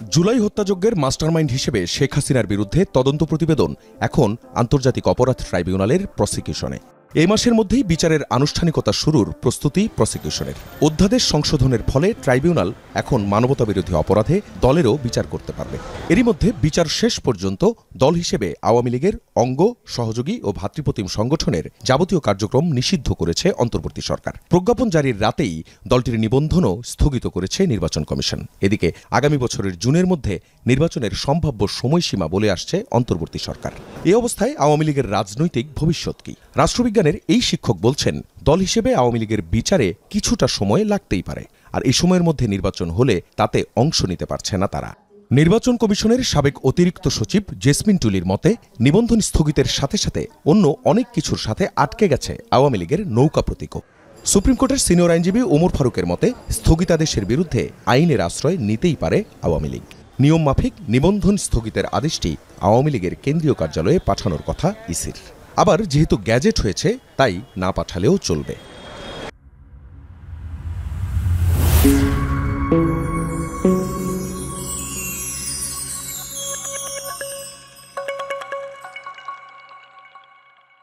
July হত্যাযজ্ঞের mastermind হিসেবে শেখ হাসিনার বিরুদ্ধে তদন্ত প্রতিবেদন এখন আন্তর্জাতিক অপরাধ ট্রাইব্যুনালের প্রসিকিউশনে। এই মাসের মধ্যেই বিচারের আনুষ্ঠানিকতা শুরুর প্রস্তুতি প্রসিকিউশনের। অধ্যাদেশ সংশোধনের ফলে ট্রাইব্যুনাল এখন মানবতাবিরোধী অপরাধে দলেরও বিচার করতে পারবে। এরই মধ্যে বিচার শেষ পর্যন্ত দল হিসেবে আওয়ামী লীগের অঙ্গ, সহযোগী ও ভাতৃপ্রতিম সংগঠনের যাবতীয় কার্যক্রম নিষিদ্ধ করেছে অন্তর্বর্তী সরকার। প্রজ্ঞাপন জারির রাতেই দলটির নিবন্ধনও স্থগিত করেছে নির্বাচন কমিশন। এদিকে আগামী বছরের জুনের মধ্যে নির্বাচনের সম্ভাব্য সময়সীমা বলে আসছে অন্তর্বর্তী সরকার। এই অবস্থায় আওয়ামী লীগের রাজনৈতিক ভবিষ্যৎ কি? রাষ্ট্রবিজ্ঞানের এই শিক্ষক বলছেন, দল হিসেবে আওয়ামী লীগের বিচারে কিছুটা সময় লাগতেই পারে, আর এই সময়ের মধ্যে নির্বাচন হলে তাতে অংশ নিতে পারছে না তারা। নির্বাচন কমিশনের সাবেক অতিরিক্ত সচিব জেসমিন টুলির মতে, নিবন্ধন স্থগিতের সাথে সাথে অন্য অনেক কিছুর সাথে আটকে গেছে আওয়ামী লীগের নৌকা প্রতীকও। সুপ্রিম কোর্টের সিনিয়র আইনজীবী ওমর ফারুকের মতে, স্থগিতাদেশের বিরুদ্ধে আইনের আশ্রয় নিতেই পারে আওয়ামী লীগ। নিয়ম মাফিক নিবন্ধন স্থগিতের আদেশটি আওয়ামী লীগের কেন্দ্রীয় কার্যালয়ে পাঠানোর কথা ইসির। আবার যেহেতু গ্যাজেট হয়েছে, তাই না পাঠালেও চলবে।